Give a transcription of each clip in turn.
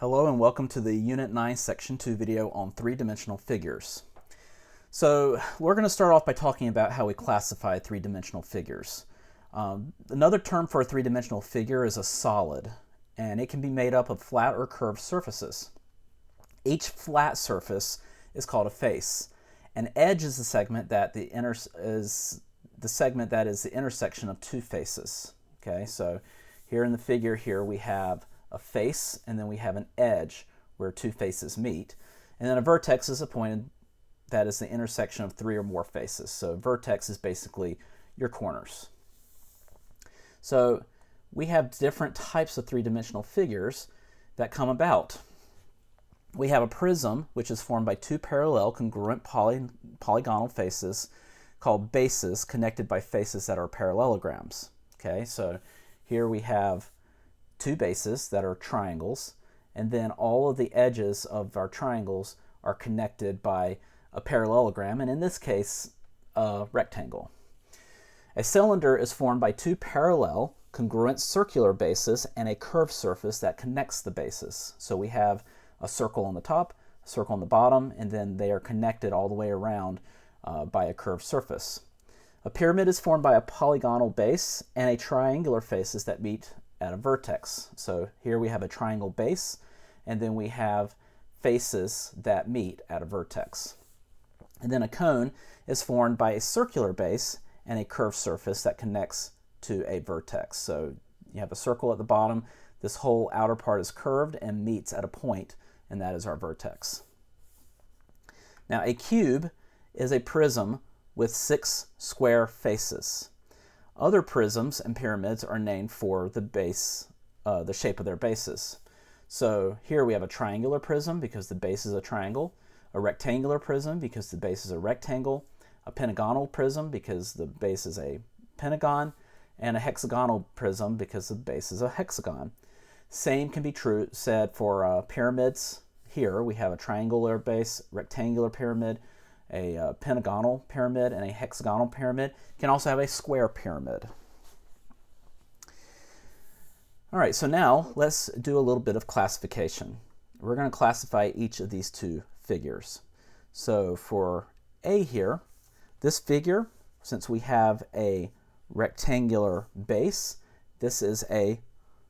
Hello and welcome to the Unit 9 Section 2 video on three-dimensional figures. So we're going to start off by talking about how we classify three-dimensional figures. Another term for a three-dimensional figure is a solid, and it can be made up of flat or curved surfaces. Each flat surface is called a face. An edge is the segment that is the intersection of two faces. Okay, so here in the figure here we have a face, and then we have an edge where two faces meet. And then a vertex is a point that is the intersection of three or more faces. So a vertex is basically your corners. So we have different types of three-dimensional figures that come about. We have a prism, which is formed by two parallel congruent polygonal faces called bases connected by faces that are parallelograms. Okay, so here we have two bases that are triangles, and then all of the edges of our triangles are connected by a parallelogram, and in this case, a rectangle. A cylinder is formed by two parallel congruent circular bases and a curved surface that connects the bases. So we have a circle on the top, a circle on the bottom, and then they are connected all the way around by a curved surface. A pyramid is formed by a polygonal base and a triangular faces that meet at a vertex. So here we have a triangle base, and then we have faces that meet at a vertex. And then a cone is formed by a circular base and a curved surface that connects to a vertex. So you have a circle at the bottom, this whole outer part is curved and meets at a point, and that is our vertex. Now a cube is a prism with 6 square faces. Other prisms and pyramids are named for the base, the shape of their bases. So here we have a triangular prism because the base is a triangle, a rectangular prism because the base is a rectangle, a pentagonal prism because the base is a pentagon, and a hexagonal prism because the base is a hexagon. Same can be said for pyramids. Here we have a triangular base, rectangular pyramid, a pentagonal pyramid, and a hexagonal pyramid. You can also have a square pyramid. All right, so now let's do a little bit of classification. We're going to classify each of these two figures. So for A here, this figure, since we have a rectangular base, this is a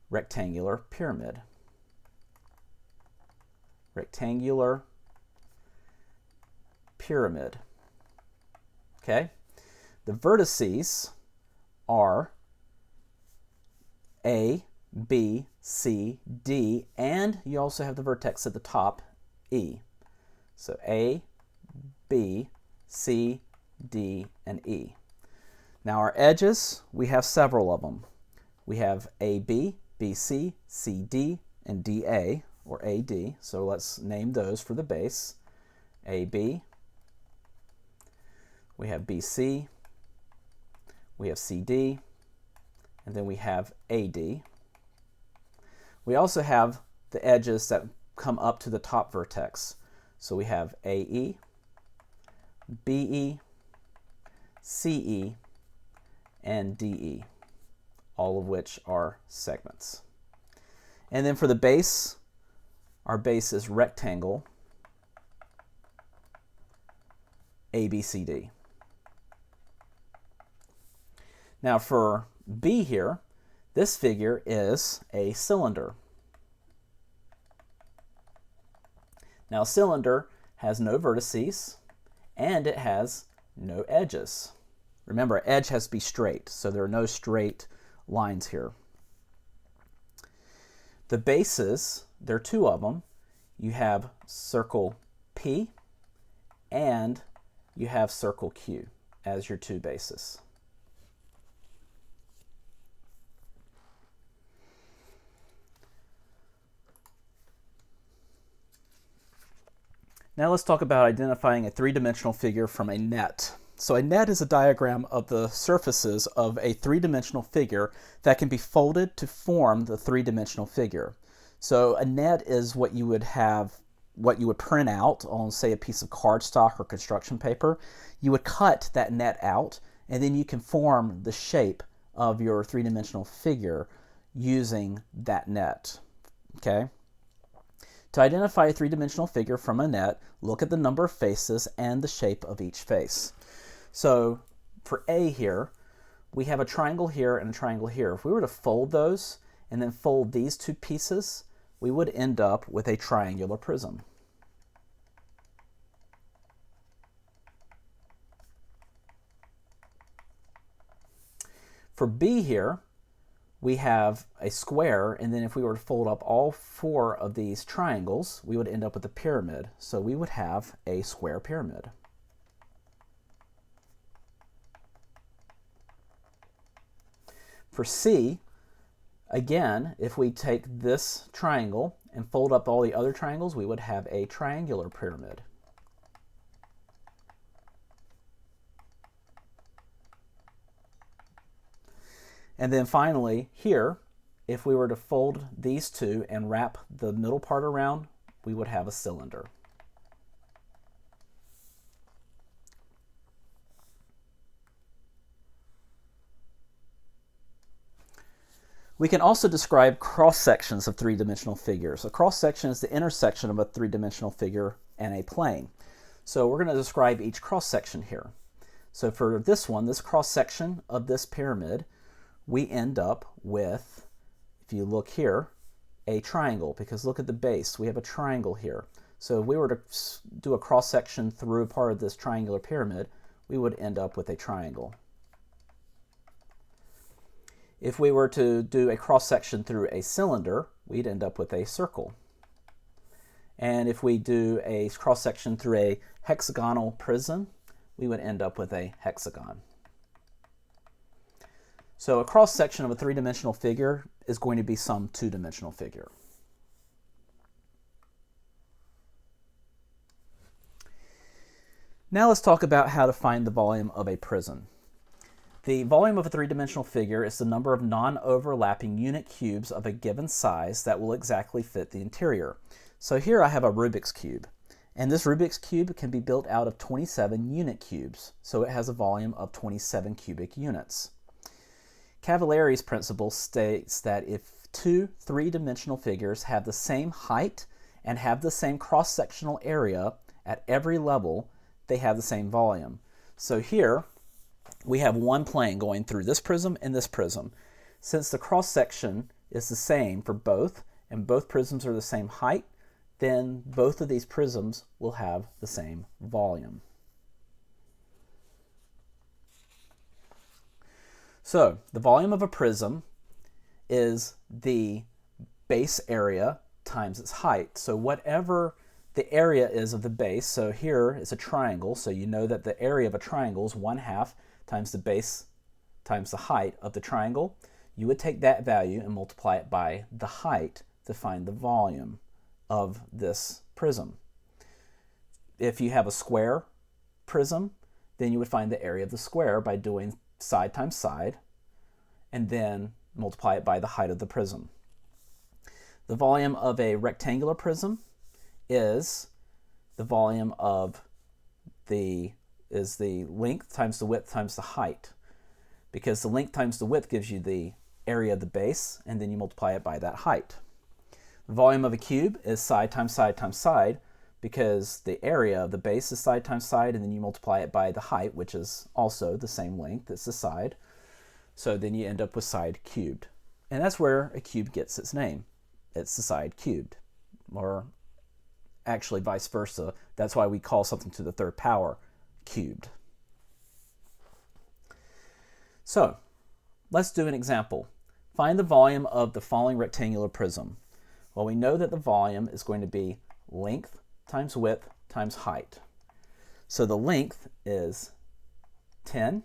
rectangular pyramid. Rectangular pyramid. Okay, the vertices are A, B, C, D, and you also have the vertex at the top, E. So A, B, C, D, and E. Now our edges, we have several of them. We have AB, BC, CD, and DA, or AD. So let's name those for the base. AB, we have BC, we have CD, and then we have AD. We also have the edges that come up to the top vertex. So we have AE, BE, CE, and DE, all of which are segments. And then for the base, our base is rectangle, ABCD. Now for B here, this figure is a cylinder. Now a cylinder has no vertices and it has no edges. Remember, edge has to be straight, so there are no straight lines here. The bases, there are two of them. You have circle P and you have circle Q as your two bases. Now let's talk about identifying a three-dimensional figure from a net. So a net is a diagram of the surfaces of a three-dimensional figure that can be folded to form the three-dimensional figure. So a net is what you would print out on, say, a piece of cardstock or construction paper. You would cut that net out, and then you can form the shape of your three-dimensional figure using that net. Okay? To identify a three-dimensional figure from a net, look at the number of faces and the shape of each face. So for A here, we have a triangle here and a triangle here. If we were to fold those and then fold these two pieces, we would end up with a triangular prism. For B here, we have a square, and then if we were to fold up all four of these triangles, we would end up with a pyramid. So we would have a square pyramid. For C, again, if we take this triangle and fold up all the other triangles, we would have a triangular pyramid. And then finally, here, if we were to fold these two and wrap the middle part around, we would have a cylinder. We can also describe cross-sections of three-dimensional figures. A cross-section is the intersection of a three-dimensional figure and a plane. So we're going to describe each cross-section here. So for this one, this cross-section of this pyramid, we end up with, if you look here, a triangle, because look at the base. We have a triangle here. So if we were to do a cross-section through part of this triangular pyramid, we would end up with a triangle. If we were to do a cross-section through a cylinder, we'd end up with a circle. And if we do a cross-section through a hexagonal prism, we would end up with a hexagon. So a cross-section of a three-dimensional figure is going to be some two-dimensional figure. Now let's talk about how to find the volume of a prism. The volume of a three-dimensional figure is the number of non-overlapping unit cubes of a given size that will exactly fit the interior. So here I have a Rubik's Cube, and this Rubik's Cube can be built out of 27 unit cubes, so it has a volume of 27 cubic units. Cavalieri's principle states that if two three-dimensional figures have the same height and have the same cross-sectional area at every level, they have the same volume. So here we have one plane going through this prism and this prism. Since the cross-section is the same for both, and both prisms are the same height, then both of these prisms will have the same volume. So the volume of a prism is the base area times its height. So whatever the area is of the base, so here is a triangle, so you know that the area of a triangle is 1/2 times the base times the height of the triangle. You would take that value and multiply it by the height to find the volume of this prism. If you have a square prism, then you would find the area of the square by doing side times side, and then multiply it by the height of the prism. The volume of a rectangular prism is the volume of the length times the width times the height, because the length times the width gives you the area of the base, and then you multiply it by that height. The volume of a cube is side times side times side, because the area of the base is side times side, and then you multiply it by the height, which is also the same length as the side. So then you end up with side cubed. And that's where a cube gets its name. It's the side cubed. Or actually vice versa. That's why we call something to the third power cubed. So let's do an example. Find the volume of the following rectangular prism. Well, we know that the volume is going to be length times width times height. So the length is 10,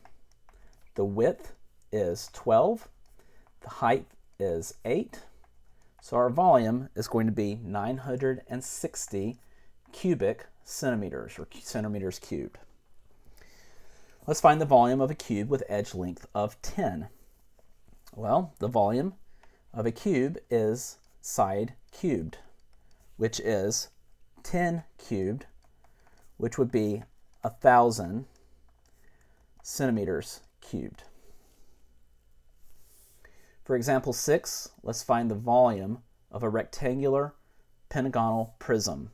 the width is 12, the height is 8. So our volume is going to be 960 cubic centimeters, or centimeters cubed. Let's find the volume of a cube with edge length of 10. Well, the volume of a cube is side cubed, which is 10 cubed, which would be 1,000 centimeters cubed. For example 6, let's find the volume of a rectangular pentagonal prism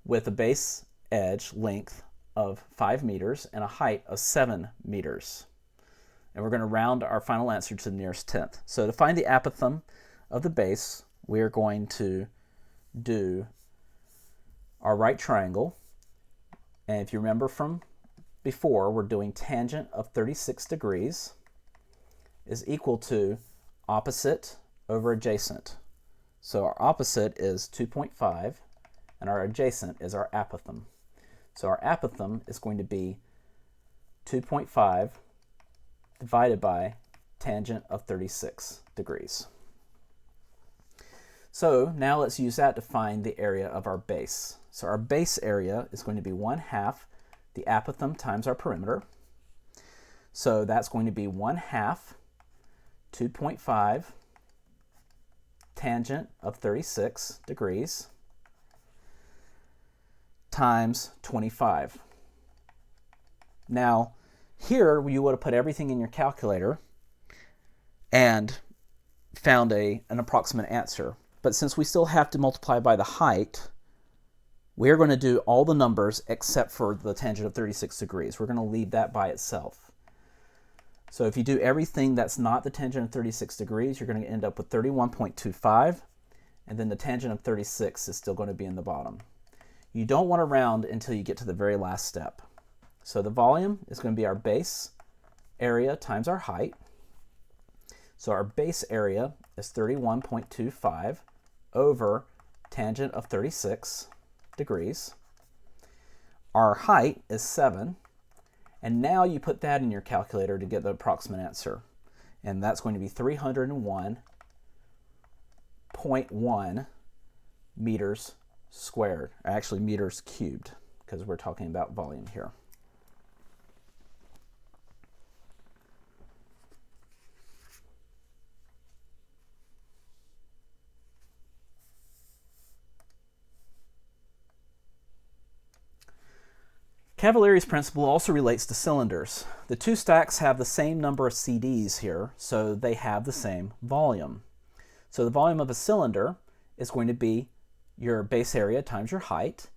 with a base edge length of 5 meters and a height of 7 meters. And we're going to round our final answer to the nearest tenth. So to find the apothem of the base, we're going to do our right triangle. And if you remember from before, we're doing tangent of 36 degrees is equal to opposite over adjacent. So our opposite is 2.5, and our adjacent is our apothem. So our apothem is going to be 2.5 divided by tangent of 36 degrees. So now let's use that to find the area of our base. So our base area is going to be 1/2 the apothem times our perimeter. So that's going to be 1/2 2.5 tangent of 36 degrees times 25. Now, here you would have put everything in your calculator and found an approximate answer. But since we still have to multiply by the height, we're going to do all the numbers except for the tangent of 36 degrees. We're going to leave that by itself. So if you do everything that's not the tangent of 36 degrees, you're going to end up with 31.25, and then the tangent of 36 is still going to be in the bottom. You don't want to round until you get to the very last step. So the volume is going to be our base area times our height. So our base area is 31.25 over tangent of 36 degrees. Our height is 7. And now you put that in your calculator to get the approximate answer. And that's going to be 301.1 meters squared, or actually meters cubed, because we're talking about volume here. Cavalieri's principle also relates to cylinders. The two stacks have the same number of CDs here, so they have the same volume. So the volume of a cylinder is going to be your base area times your height,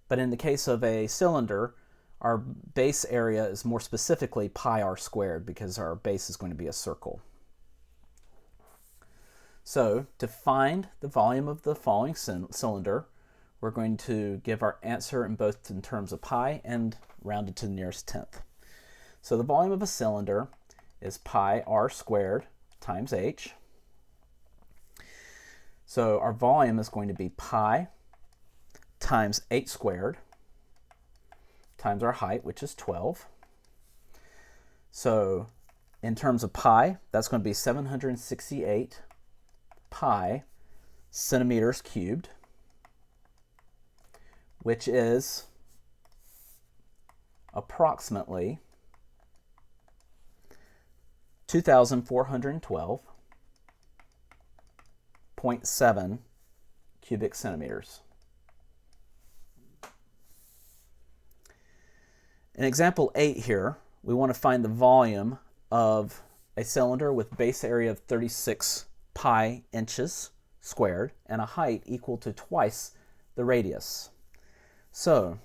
but in the case of a cylinder, our base area is more specifically pi r squared because our base is going to be a circle. So to find the volume of the following cylinder, we're going to give our answer in both in terms of pi and rounded to the nearest tenth. So the volume of a cylinder is pi r squared times h. So our volume is going to be pi times h squared times our height, which is 12. So in terms of pi, that's going to be 768 pi centimeters cubed, which is approximately 2,412.7 cubic centimeters. In example 8 here, we want to find the volume of a cylinder with base area of 36 pi inches squared and a height equal to twice the radius. So,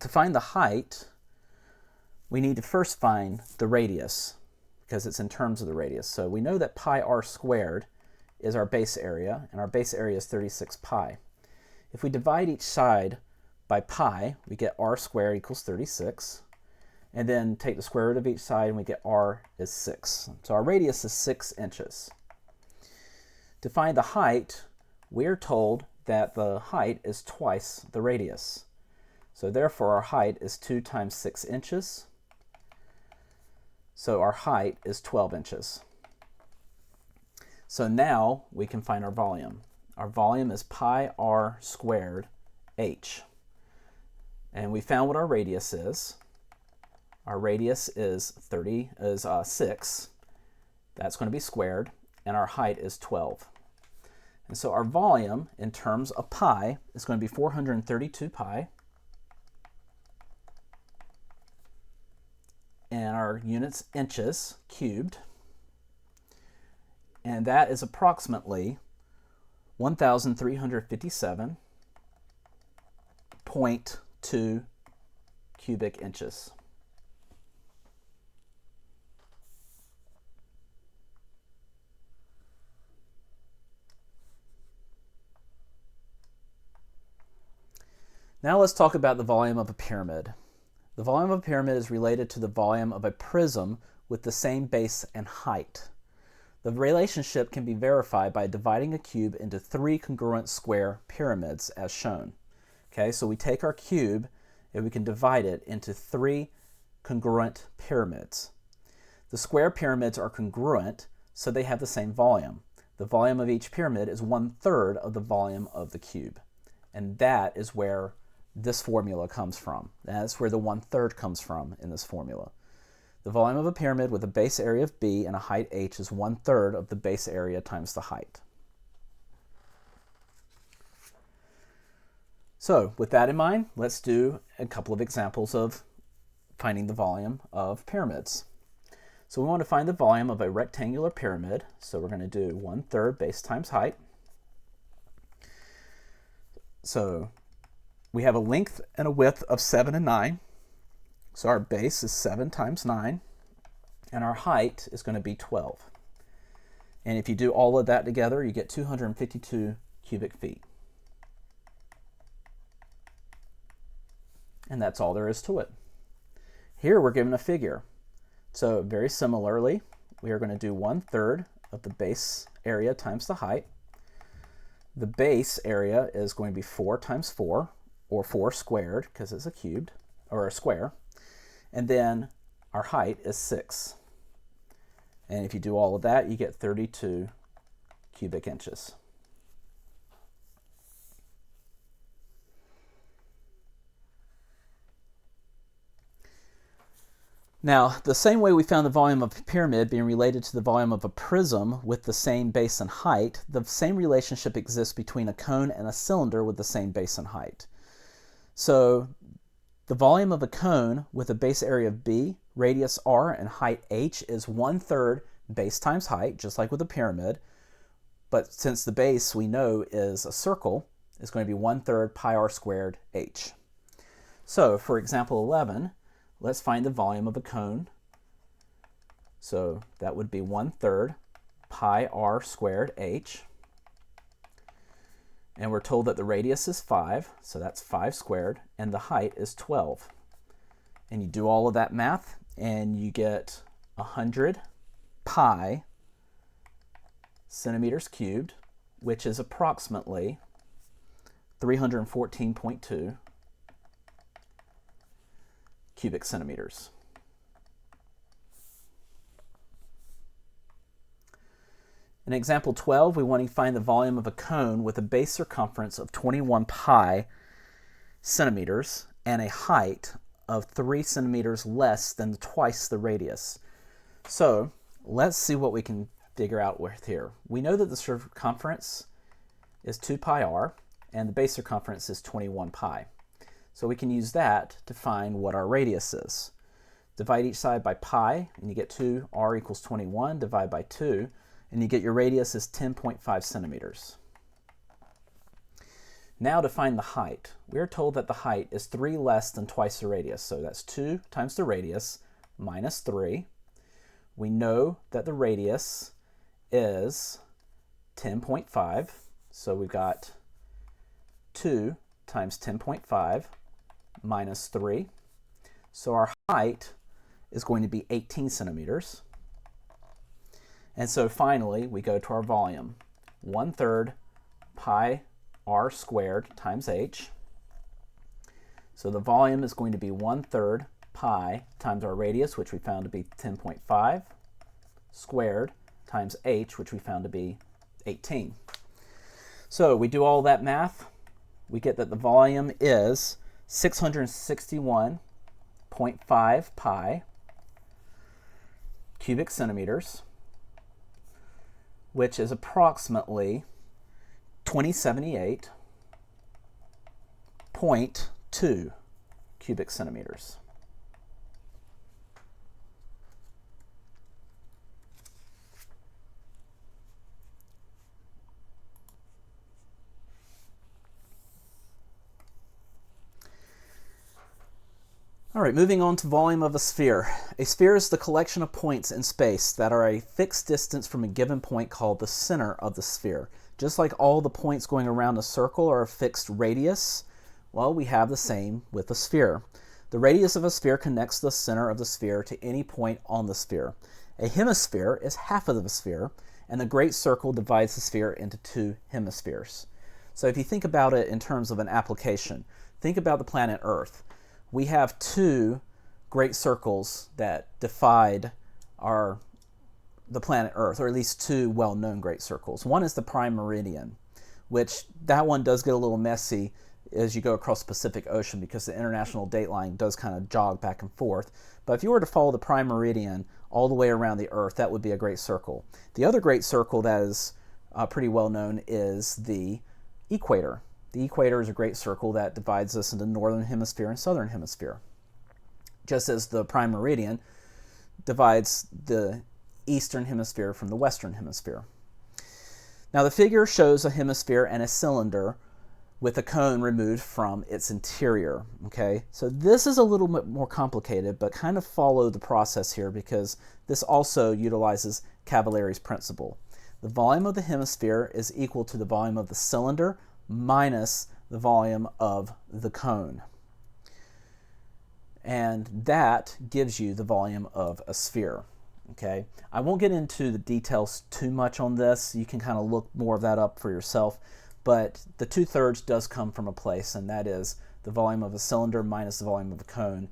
to find the height, we need to first find the radius because it's in terms of the radius. So we know that pi r squared is our base area, and our base area is 36 pi. If we divide each side by pi, we get r squared equals 36, and then take the square root of each side and we get r is 6. So our radius is 6 inches. To find the height, we're told that the height is twice the radius. So therefore our height is 2 times 6 inches. So our height is 12 inches. So now we can find our volume. Our volume is pi r squared h. And we found what our radius is. Our radius is 6. That's going to be squared. And our height is 12. And so our volume in terms of pi is going to be 432 pi. And our units inches cubed. And that is approximately 1,357.2 cubic inches. Now let's talk about the volume of a pyramid. The volume of a pyramid is related to the volume of a prism with the same base and height. The relationship can be verified by dividing a cube into 3 congruent square pyramids as shown. Okay, so we take our cube and we can divide it into 3 congruent pyramids. The square pyramids are congruent, so they have the same volume. The volume of each pyramid is 1/3 of the volume of the cube. And that is where this formula comes from. That's where the 1/3 comes from in this formula. The volume of a pyramid with a base area of B and a height h is 1/3 of the base area times the height. So with that in mind, let's do a couple of examples of finding the volume of pyramids. So we want to find the volume of a rectangular pyramid. So we're going to do 1/3 base times height. So we have a length and a width of 7 and 9. So our base is 7 times 9, and our height is going to be 12. And if you do all of that together, you get 252 cubic feet. And that's all there is to it. Here we're given a figure. So very similarly, we are going to do 1/3 of the base area times the height. The base area is going to be 4 times 4, or 4 squared, because it's a cubed, or a square. And then our height is 6. And if you do all of that, you get 32 cubic inches. Now, the same way we found the volume of a pyramid being related to the volume of a prism with the same base and height, the same relationship exists between a cone and a cylinder with the same base and height. So the volume of a cone with a base area of B, radius r, and height h is 1/3 base times height, just like with a pyramid. But since the base we know is a circle, it's going to be 1/3 pi r squared h. So for example 11, let's find the volume of a cone. So that would be 1/3 pi r squared h. And we're told that the radius is 5, so that's 5 squared, and the height is 12. And you do all of that math, and you get 100 pi centimeters cubed, which is approximately 314.2 cubic centimeters. In example 12, we want to find the volume of a cone with a base circumference of 21 pi centimeters and a height of 3 centimeters less than twice the radius. So let's see what we can figure out with here. We know that the circumference is 2 pi r and the base circumference is 21 pi. So we can use that to find what our radius is. Divide each side by pi and you get 2r equals 21, divide by 2, and you get your radius is 10.5 centimeters. Now to find the height. We are told that the height is 3 less than twice the radius. So that's 2 times the radius minus 3. We know that the radius is 10.5. So we've got 2 times 10.5 minus 3. So our height is going to be 18 centimeters. And so finally, we go to our volume. 1/3 pi r squared times h. So the volume is going to be 1/3 pi times our radius, which we found to be 10.5, squared times h, which we found to be 18. So we do all that math. We get that the volume is 661.5 pi cubic centimeters, which is approximately 2078.2 cubic centimeters. All right, moving on to volume of a sphere. A sphere is the collection of points in space that are a fixed distance from a given point called the center of the sphere. Just like all the points going around a circle are a fixed radius, well, we have the same with a sphere. The radius of a sphere connects the center of the sphere to any point on the sphere. A hemisphere is half of the sphere, and the great circle divides the sphere into two hemispheres. So if you think about it in terms of an application, think about the planet Earth. We have two great circles that divide the planet Earth, or at least two well-known great circles. One is the prime meridian, which that one does get a little messy as you go across the Pacific Ocean because the international dateline does kind of jog back and forth. But if you were to follow the prime meridian all the way around the Earth, that would be a great circle. The other great circle that is pretty well known is the equator. The equator is a great circle that divides us into northern hemisphere and southern hemisphere. Just as the prime meridian divides the eastern hemisphere from the western hemisphere. Now the figure shows a hemisphere and a cylinder with a cone removed from its interior. Okay, so this is a little bit more complicated, but kind of follow the process here because this also utilizes Cavalari's principle. The volume of the hemisphere is equal to the volume of the cylinder minus the volume of the cone. And that gives you the volume of a sphere. Okay, I won't get into the details too much on this. You can kind of look more of that up for yourself. But the 2/3 does come from a place, and that is the volume of a cylinder minus the volume of a cone.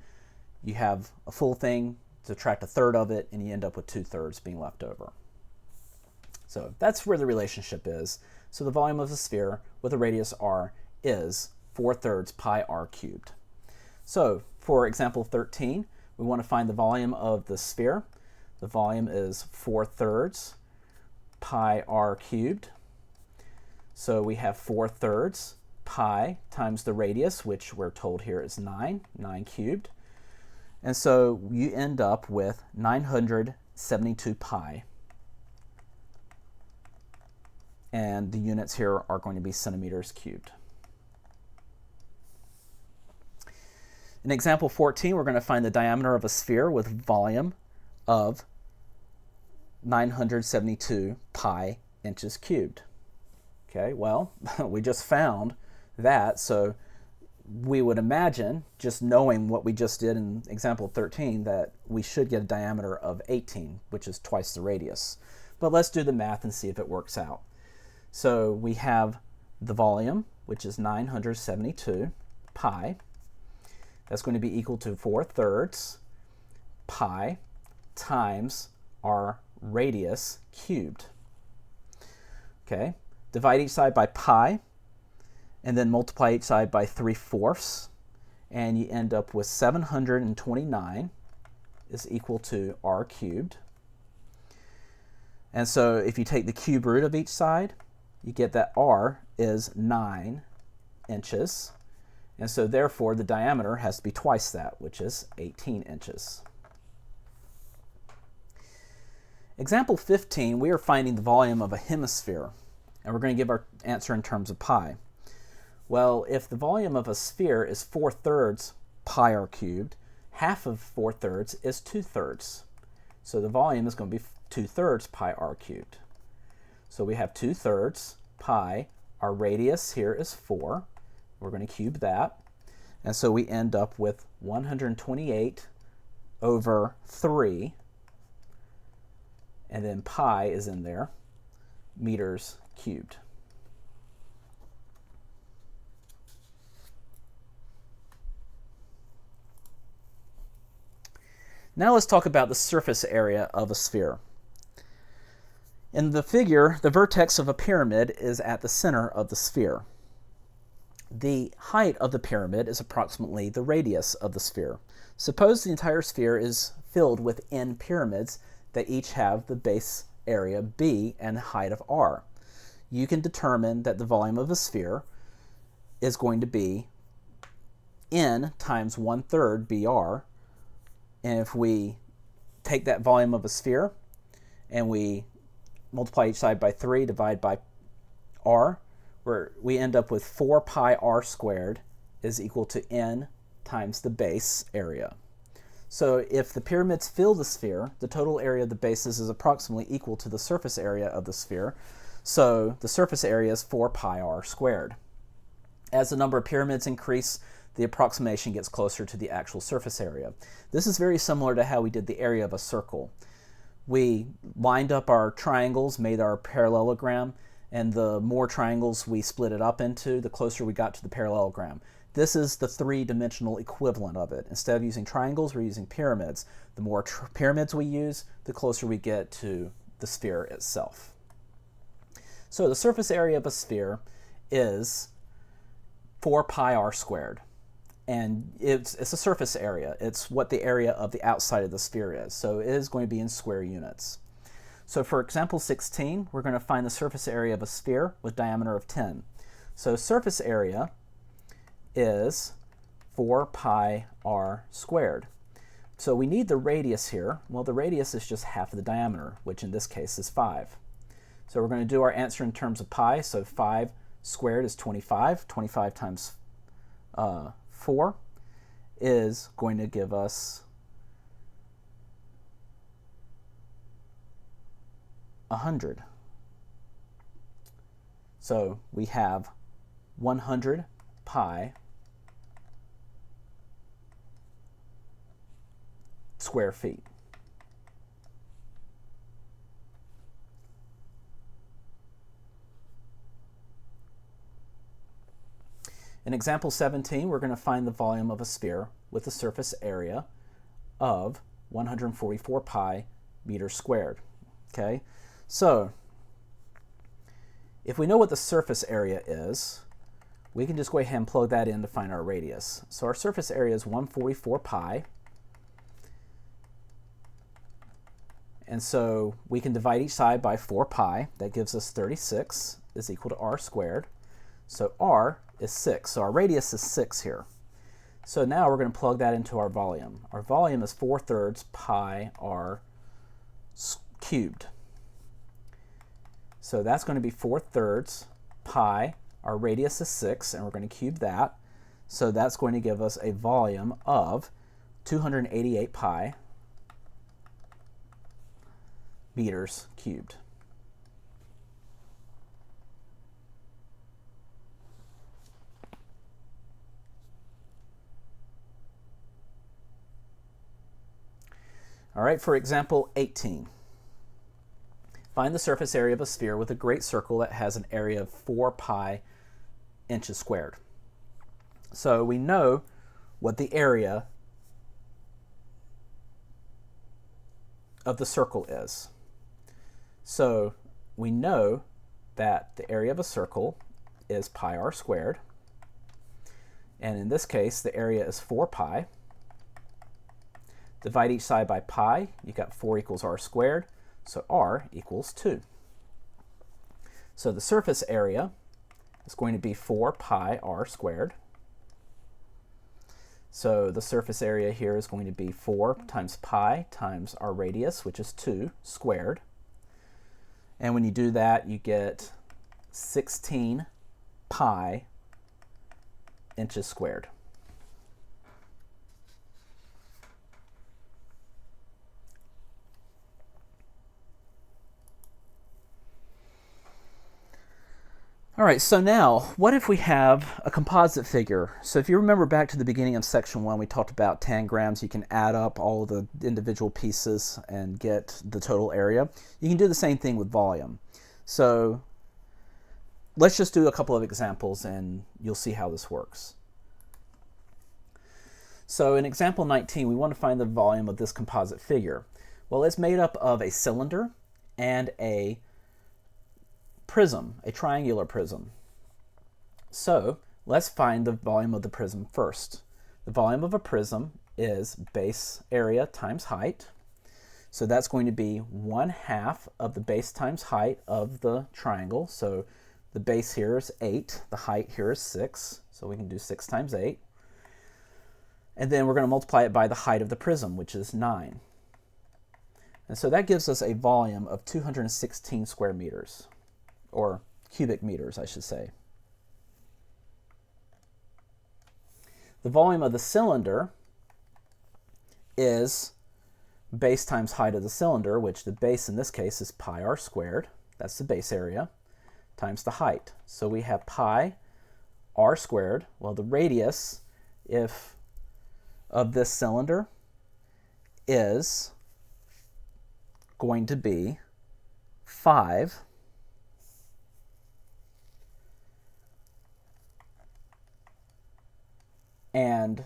You have a full thing, subtract 1/3 of it, and you end up with 2/3 being left over. So that's where the relationship is. So the volume of a sphere with a radius r is 4/3 pi r cubed. So for example 13, we want to find the volume of the sphere. The volume is 4/3 pi r cubed. So we have 4/3 pi times the radius, which we're told here is 9 cubed. And so you end up with 972 pi. And the units here are going to be centimeters cubed. In example 14, we're going to find the diameter of a sphere with volume of 972 pi inches cubed. Okay, well, we just found that, so we would imagine, just knowing what we just did in example 13, that we should get a diameter of 18, which is twice the radius. But let's do the math and see if it works out. So we have the volume, which is 972 pi. That's going to be equal to 4/3 pi times our radius cubed. Okay, divide each side by pi, and then multiply each side by 3/4, and you end up with 729 is equal to r cubed. And so if you take the cube root of each side, you get that r is 9 inches. And so therefore the diameter has to be twice that, which is 18 inches. Example 15, we are finding the volume of a hemisphere, and we're going to give our answer in terms of pi. Well, if the volume of a sphere is 4/3 pi r cubed, half of 4/3 is 2/3. So the volume is going to be 2/3 pi r cubed. So we have 2/3 pi, our radius here is 4. We're going to cube that. And so we end up with 128 over 3. And then pi is in there, meters cubed. Now let's talk about the surface area of a sphere. In the figure, the vertex of a pyramid is at the center of the sphere. The height of the pyramid is approximately the radius of the sphere. Suppose the entire sphere is filled with n pyramids that each have the base area b and the height of r. You can determine that the volume of a sphere is going to be n times 1/3 br. And if we take that volume of a sphere and we multiply each side by 3, divide by r, where we end up with 4 pi r squared is equal to n times the base area. So if the pyramids fill the sphere, the total area of the bases is approximately equal to the surface area of the sphere. So the surface area is 4 pi r squared. As the number of pyramids increase, the approximation gets closer to the actual surface area. This is very similar to how we did the area of a circle. We lined up our triangles, made our parallelogram, and the more triangles we split it up into, the closer we got to the parallelogram. This is the three-dimensional equivalent of it. Instead of using triangles, we're using pyramids. The more pyramids we use, the closer we get to the sphere itself. So the surface area of a sphere is 4 pi r squared. And it's a surface area. It's what the area of the outside of the sphere is. So it is going to be in square units. So for example 16, we're going to find the surface area of a sphere with diameter of 10. So surface area is 4 pi r squared. So we need the radius here. Well, the radius is just half of the diameter, which in this case is 5. So we're going to do our answer in terms of pi. So 5 squared is 25. 25 times 4 is going to give us 100. So we have 100 pi square feet. In example 17, we're going to find the volume of a sphere with a surface area of 144 pi meters squared. Okay, so if we know what the surface area is, we can just go ahead and plug that in to find our radius. So our surface area is 144 pi. And so we can divide each side by 4 pi. That gives us 36 is equal to r squared. So r is 6. So our radius is 6 here. So now we're going to plug that into our volume. Our volume is 4/3 pi r cubed. So that's going to be 4/3 pi. Our radius is 6, and we're going to cube that. So that's going to give us a volume of 288 pi meters cubed. All right, for example 18. Find the surface area of a sphere with a great circle that has an area of 4 pi inches squared. So we know what the area of the circle is. So we know that the area of a circle is pi r squared. And in this case, the area is 4 pi. Divide each side by pi. You got 4 equals r squared. So r equals 2. So the surface area is going to be 4 pi r squared. So the surface area here is going to be 4 times pi times our radius, which is 2, squared. And when you do that, you get 16 pi inches squared. All right, so now, what if we have a composite figure? So if you remember back to the beginning of section 1, we talked about tangrams. You can add up all the individual pieces and get the total area. You can do the same thing with volume. So let's just do a couple of examples and you'll see how this works. So in example 19, we want to find the volume of this composite figure. Well, it's made up of a cylinder and a prism, a triangular prism. So let's find the volume of the prism first. The volume of a prism is base area times height. So that's going to be 1/2 of the base times height of the triangle. So the base here is 8, the height here is 6. So we can do 6 times 8. And then we're going to multiply it by the height of the prism, which is 9. And so that gives us a volume of 216 square meters. Or cubic meters, I should say. The volume of the cylinder is base times height of the cylinder, which the base in this case is pi r squared, that's the base area, times the height. So we have pi r squared. Well, the radius of this cylinder is going to be 5 and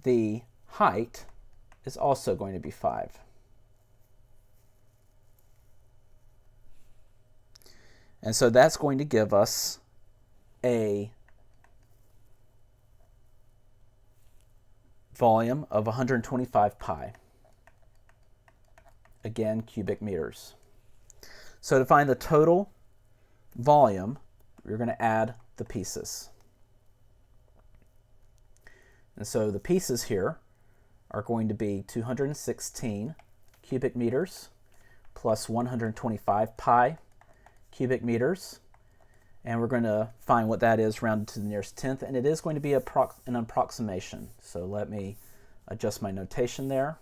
the height is also going to be 5. And so that's going to give us a volume of 125 pi. Again, cubic meters. So to find the total volume, we're going to add the pieces. And so the pieces here are going to be 216 cubic meters plus 125 pi cubic meters. And we're going to find what that is rounded to the nearest tenth, and it is going to be an approximation. So let me adjust my notation there.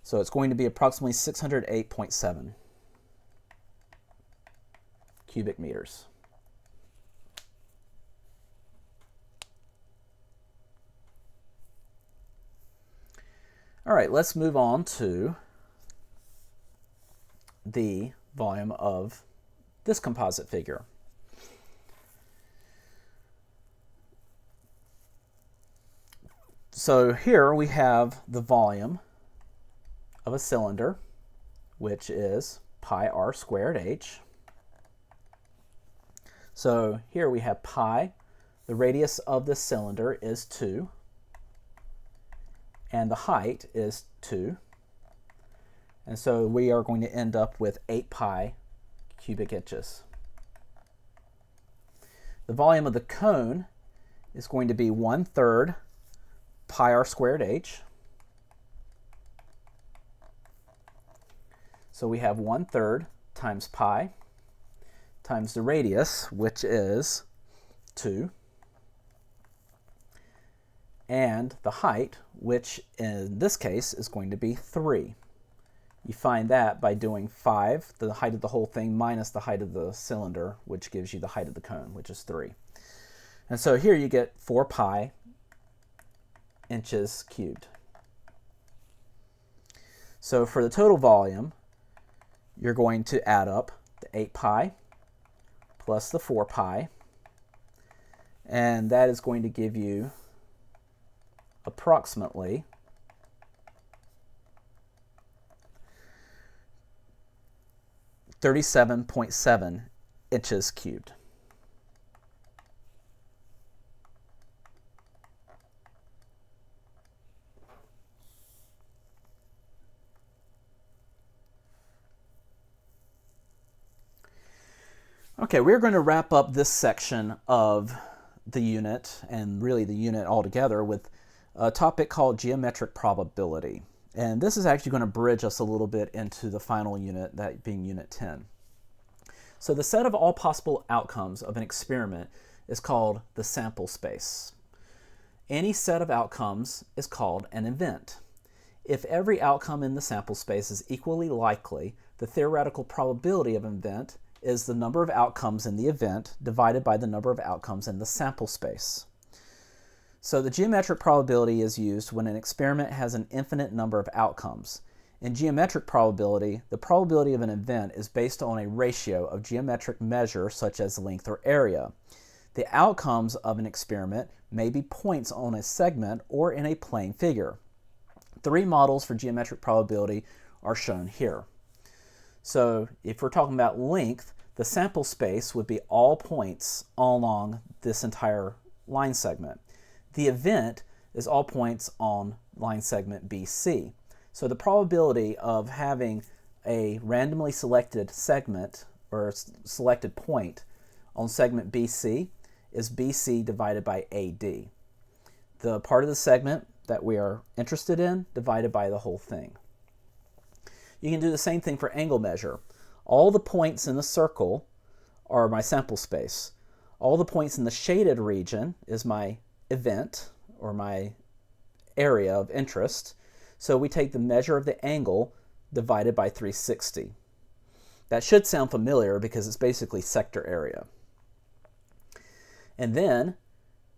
So it's going to be approximately 608.7 cubic meters. All right, let's move on to the volume of this composite figure. So here we have the volume of a cylinder, which is pi r squared h. So here we have pi. The radius of the cylinder is 2, and the height is 2. And so we are going to end up with 8 pi cubic inches. The volume of the cone is going to be 1/3 pi r squared h. So we have 1/3 times pi times the radius, which is 2, and the height, which in this case is going to be 3. You find that by doing 5, the height of the whole thing, minus the height of the cylinder, which gives you the height of the cone, which is 3. And so here you get 4 pi inches cubed. So for the total volume, you're going to add up the 8 pi plus the 4 pi, and that is going to give you approximately 37.7 inches cubed. Okay, we're going to wrap up this section of the unit, and really the unit altogether, with a topic called geometric probability. And this is actually going to bridge us a little bit into the final unit, that being Unit 10. So the set of all possible outcomes of an experiment is called the sample space. Any set of outcomes is called an event. If every outcome in the sample space is equally likely, the theoretical probability of an event is the number of outcomes in the event divided by the number of outcomes in the sample space. So the geometric probability is used when an experiment has an infinite number of outcomes. In geometric probability, the probability of an event is based on a ratio of geometric measures such as length or area. The outcomes of an experiment may be points on a segment or in a plane figure. 3 models for geometric probability are shown here. So if we're talking about length, the sample space would be all points along this entire line segment. The event is all points on line segment BC. So the probability of having a randomly selected segment or selected point on segment BC is BC divided by AD. The part of the segment that we are interested in divided by the whole thing. You can do the same thing for angle measure. All the points in the circle are my sample space. All the points in the shaded region is my event, or my area of interest. So we take the measure of the angle divided by 360. That should sound familiar because it's basically sector area. And then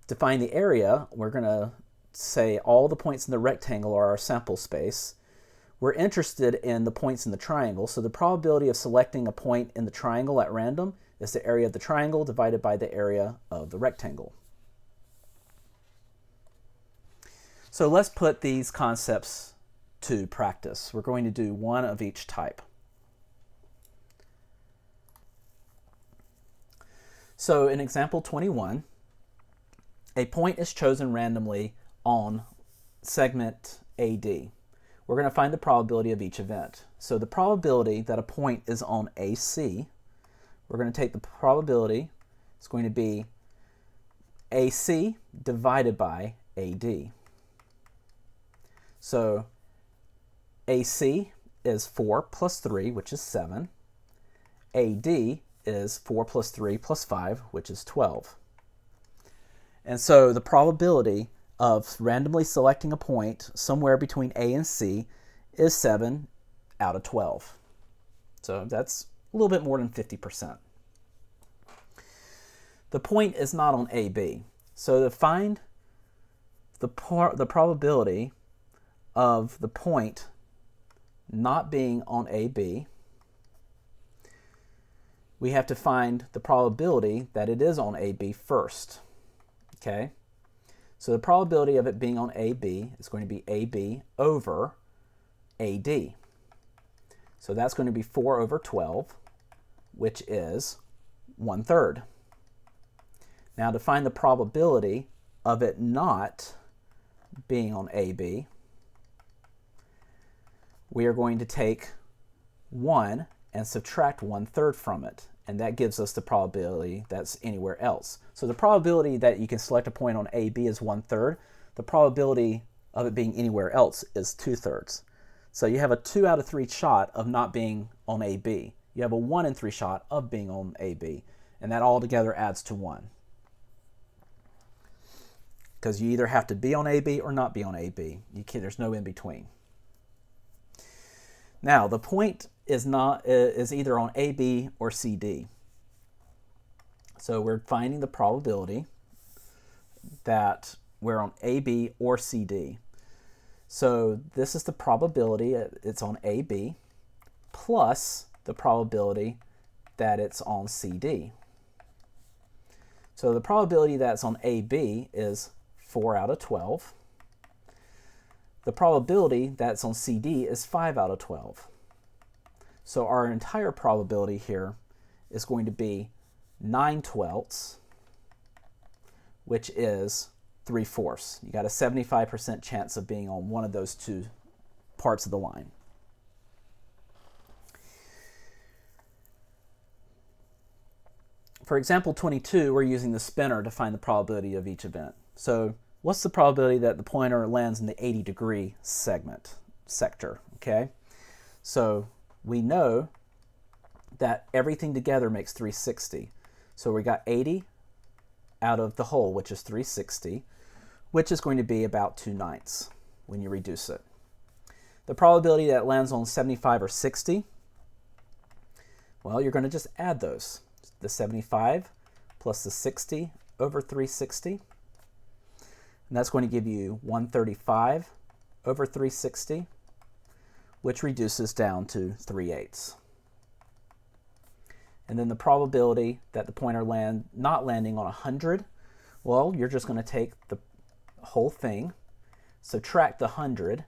to find the area, we're going to say all the points in the rectangle are our sample space. We're interested in the points in the triangle, so the probability of selecting a point in the triangle at random is the area of the triangle divided by the area of the rectangle. So let's put these concepts to practice. We're going to do one of each type. So in example 21, a point is chosen randomly on segment AD. We're going to find the probability of each event. So the probability that a point is on AC, we're going to take the probability, it's going to be AC divided by AD. So AC is 4 plus 3, which is 7. AD is 4 plus 3 plus 5, which is 12. And so the probability of randomly selecting a point somewhere between A and C is 7 out of 12. So that's a little bit more than 50%. The point is not on AB. So to find the probability of the point not being on AB, we have to find the probability that it is on AB first. Okay? So the probability of it being on AB is going to be AB over AD. So that's going to be 4 over 12, which is 1/3. Now to find the probability of it not being on AB, we are going to take 1 and subtract 1/3 from it. And that gives us the probability that's anywhere else. So the probability that you can select a point on AB is 1/3. The probability of it being anywhere else is 2/3. So you have a 2 out of 3 shot of not being on AB. You have a 1 in 3 shot of being on AB. And that all together adds to 1. Because you either have to be on AB or not be on AB. There's no in between. Now the point is either on AB or CD. So we're finding the probability that we're on AB or CD. So this is the probability it's on AB plus the probability that it's on CD. So the probability that it's on AB is 4 out of 12. The probability that's on CD is 5 out of 12. So our entire probability here is going to be 9/12, which is 3/4. You got a 75% chance of being on one of those two parts of the line. For example 22, we're using the spinner to find the probability of each event. So what's the probability that the pointer lands in the 80-degree sector? Okay, so we know that everything together makes 360. So we got 80 out of the whole, which is 360, which is going to be about 2/9 when you reduce it. The probability that it lands on 75 or 60, well, you're going to just add those. The 75 plus the 60 over 360. And that's going to give you 135 over 360, which reduces down to 3/8. And then the probability that the pointer not landing on 100, well, you're just going to take the whole thing, subtract the 100,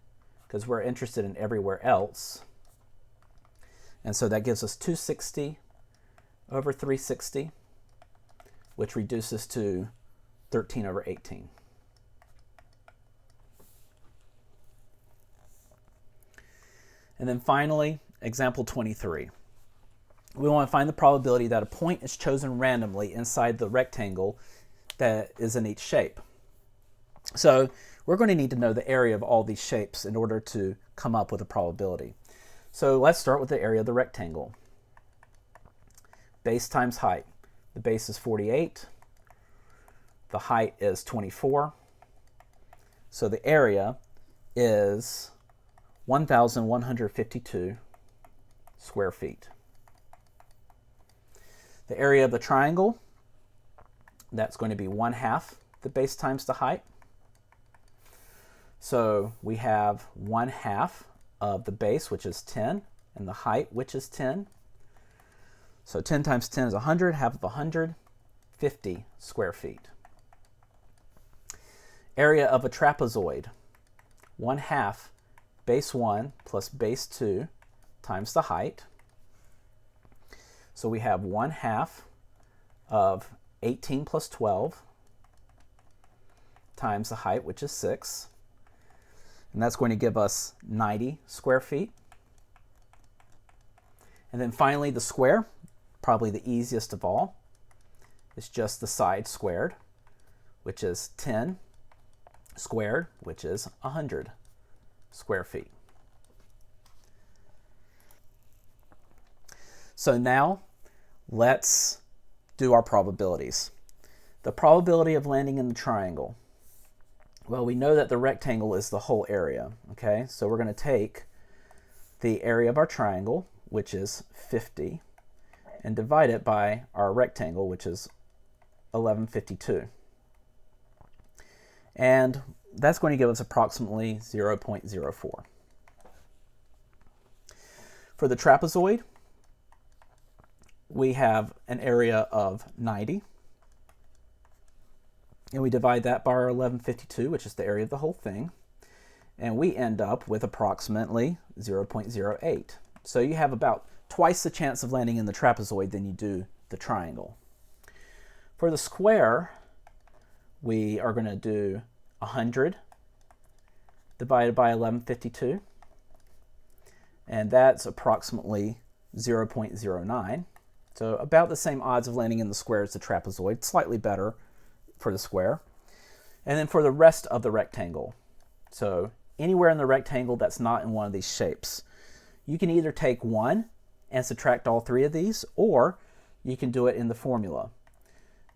because we're interested in everywhere else. And so that gives us 260 over 360, which reduces to 13 over 18. And then finally, example 23. We want to find the probability that a point is chosen randomly inside the rectangle that is in each shape. So we're going to need to know the area of all these shapes in order to come up with a probability. So let's start with the area of the rectangle. Base times height. The base is 48. the height is 24. So the area is 1,152 square feet. The area of the triangle, that's going to be 1/2 the base times the height. So we have 1/2 of the base, which is 10, and the height, which is 10. So 10 times 10 is 100, half of 100, 50 square feet. Area of a trapezoid, 1/2 base 1 plus base 2 times the height. So we have 1/2 of 18 plus 12 times the height, which is 6. And that's going to give us 90 square feet. And then finally the square, probably the easiest of all, is just the side squared, which is 10 squared, which is 100 square feet. So now let's do our probabilities. The probability of landing in the triangle. Well, we know that the rectangle is the whole area, okay? So we're going to take the area of our triangle, which is 50, and divide it by our rectangle, which is 1152. And that's going to give us approximately 0.04. For the trapezoid, we have an area of 90, and we divide that by our 1152, which is the area of the whole thing, and we end up with approximately 0.08. So you have about twice the chance of landing in the trapezoid than you do the triangle. For the square, we are going to do 100 divided by 1152, and that's approximately 0.09. So about the same odds of landing in the square as the trapezoid, slightly better for the square. And then for the rest of the rectangle, so anywhere in the rectangle that's not in one of these shapes, you can either take 1 and subtract all 3 of these, or you can do it in the formula.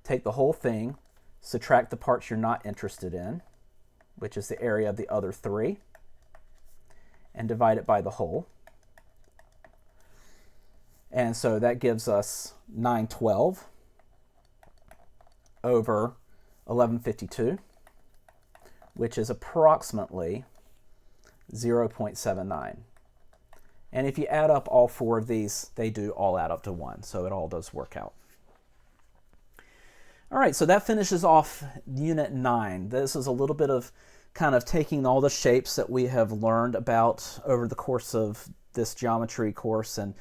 Take the whole thing, subtract the parts you're not interested in, which is the area of the other 3, and divide it by the whole. And so that gives us 912 over 1152, which is approximately 0.79. And if you add up all 4 of these, they do all add up to 1, so it all does work out. All right, so that finishes off Unit 9. This is a little bit of kind of taking all the shapes that we have learned about over the course of this geometry course and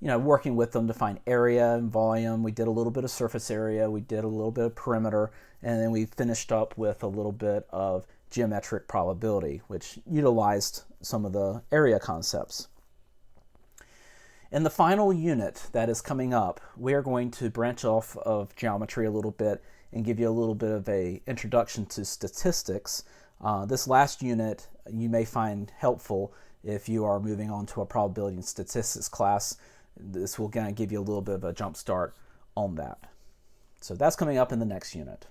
working with them to find area and volume. We did a little bit of surface area, we did a little bit of perimeter, and then we finished up with a little bit of geometric probability, which utilized some of the area concepts. In the final unit that is coming up, we are going to branch off of geometry a little bit and give you a little bit of an introduction to statistics. This last unit you may find helpful if you are moving on to a probability and statistics class. This will kind of give you a little bit of a jump start on that. So that's coming up in the next unit.